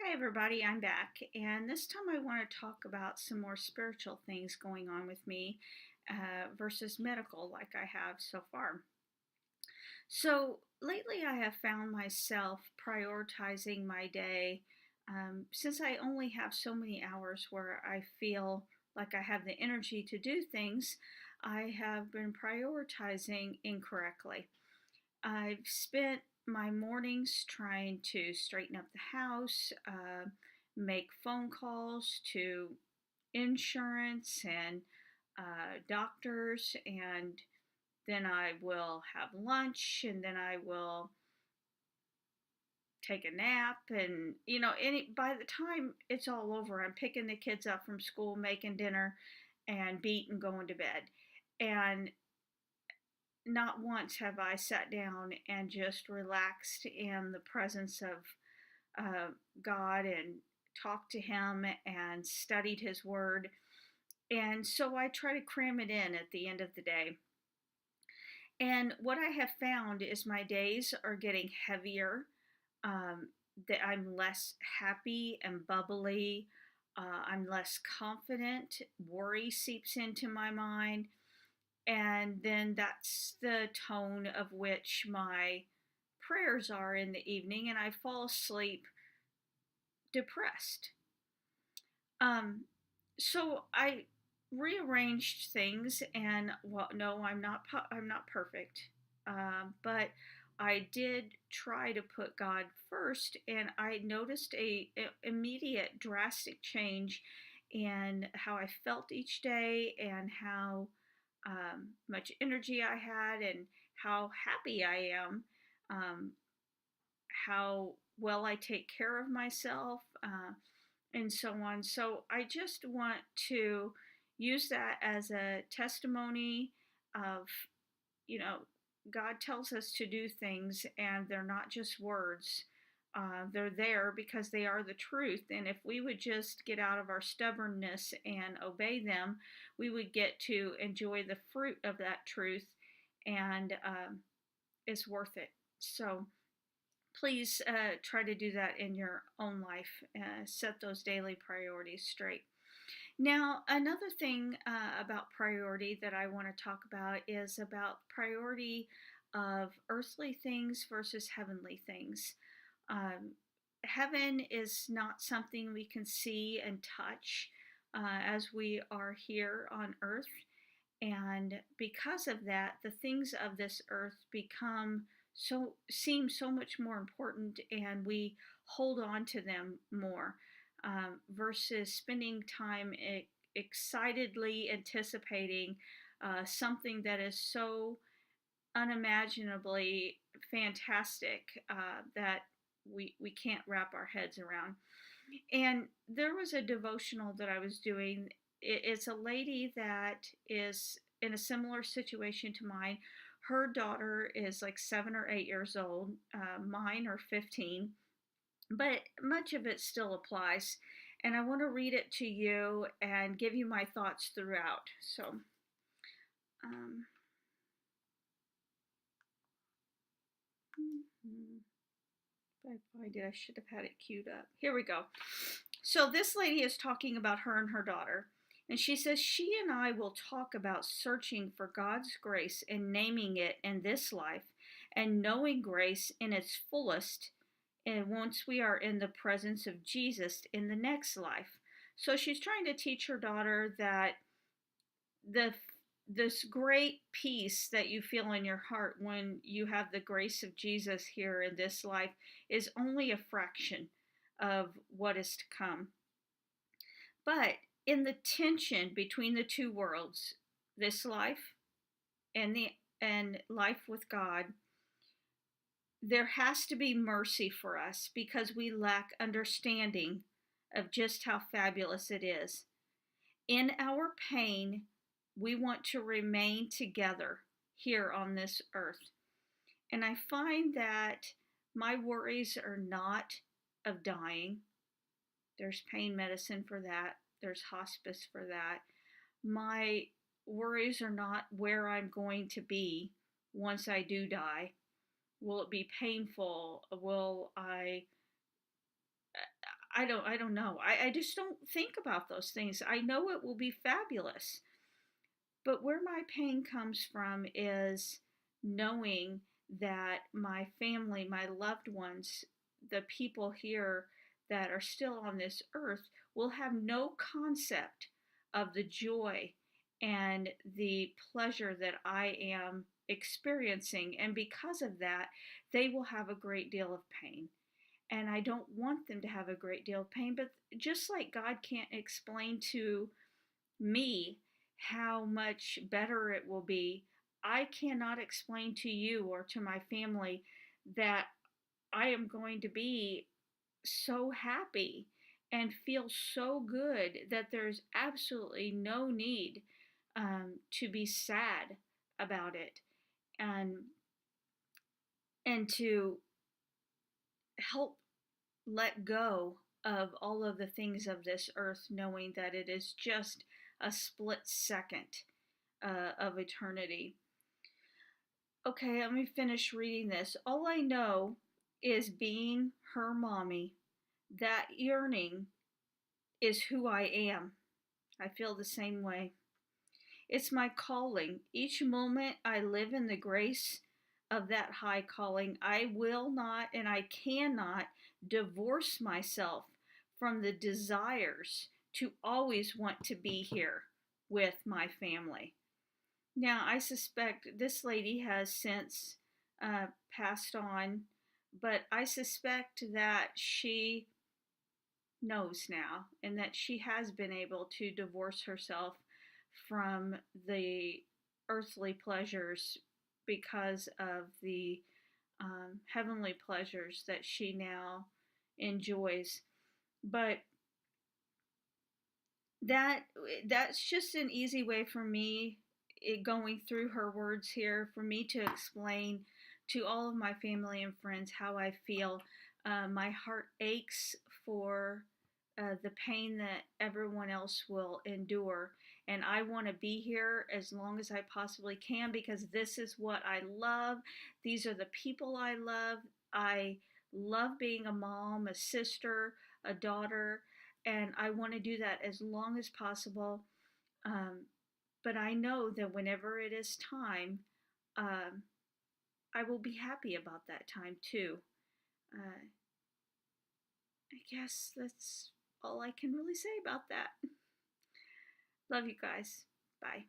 Hi, everybody, I'm back, and this time I want to talk about some more spiritual things going on with me versus medical, like I have so far. So, lately I have found myself prioritizing my day since I only have so many hours where I feel like I have the energy to do things. I have been prioritizing incorrectly. I've spent my mornings trying to straighten up the house, make phone calls to insurance and doctors, and then I will have lunch, and then I will take a nap, and by the time it's all over, I'm picking the kids up from school, making dinner, and beat and going to bed. And not once have I sat down and just relaxed in the presence of uh, God and talked to Him and studied His Word. And so I try to cram it in at the end of the day. And what I have found is my days are getting heavier, that I'm less happy and bubbly. I'm less confident. Worry seeps into my mind, and then that's the tone of which my prayers are in the evening, and I fall asleep depressed. Um, so I rearranged things, and well, no, I'm not perfect, but I did try to put God first, and I noticed a immediate drastic change in how I felt each day and how much energy I had and how happy I am, um, how well I take care of myself, and so on. So I just want to use that as a testimony of, you know, God tells us to do things, and they're not just words. They're there because they are the truth. And if we would just get out of our stubbornness and obey them, we would get to enjoy the fruit of that truth, and it's worth it. So please try to do that in your own life. Set those daily priorities straight. Now, another thing about priority that I want to talk about is about priority of earthly things versus heavenly things. Um, Heaven is not something we can see and touch as we are here on earth. And because of that, the things of this earth seem so much more important, and we hold on to them more versus spending time excitedly anticipating something that is so unimaginably fantastic that we can't wrap our heads around. And there was a devotional that I was doing. It's a lady that is in a similar situation to mine. Her daughter is like 7 or 8 years old, mine are 15, but much of it still applies. And I want to read it to you and give you my thoughts throughout. So, um, if I find it, I should have had it queued up. Here we go. So this lady is talking about her and her daughter. And she says, she and I will talk about searching for God's grace and naming it in this life and knowing grace in its fullest, and once we are in the presence of Jesus in the next life. So she's trying to teach her daughter that the this great peace that you feel in your heart when you have the grace of Jesus here in this life is only a fraction of what is to come. But in the tension between the two worlds, this life and life with God, there has to be mercy for us because we lack understanding of just how fabulous it is. In our pain, we want to remain together here on this earth. And I find that my worries are not of dying. There's pain medicine for that, there's hospice for that. My worries are not where I'm going to be once I do die. Will it be painful? I don't know. I just don't think about those things. I know it will be fabulous. But where my pain comes from is knowing that my family, my loved ones, the people here that are still on this earth will have no concept of the joy and the pleasure that I am experiencing. And because of that, they will have a great deal of pain. And I don't want them to have a great deal of pain, but just like God can't explain to me how much better it will be, I cannot explain to you or to my family that I am going to be so happy and feel so good that there's absolutely no need to be sad about it, and to help let go of all of the things of this earth, knowing that it is just a split second of eternity. Okay, let me finish reading this. All I know is being her mommy. That yearning is who I am. I feel the same way. It's my calling. Each moment I live in the grace of that high calling. I will not and I cannot divorce myself from the desires to always want to be here with my family. Now, I suspect this lady has since passed on, but I suspect that she knows now and that she has been able to divorce herself from the earthly pleasures because of the heavenly pleasures that she now enjoys. But that that's just an easy way for me, going through her words here, for me to explain to all of my family and friends how I feel. My heart aches for the pain that everyone else will endure, and I want to be here as long as I possibly can because this is what I love. These are the people I love. I love being a mom, a sister, a daughter, and I want to do that as long as possible. Um, but I know that whenever it is time, um, I will be happy about that time too. Uh, I guess that's all I can really say about that. Love you guys. Bye.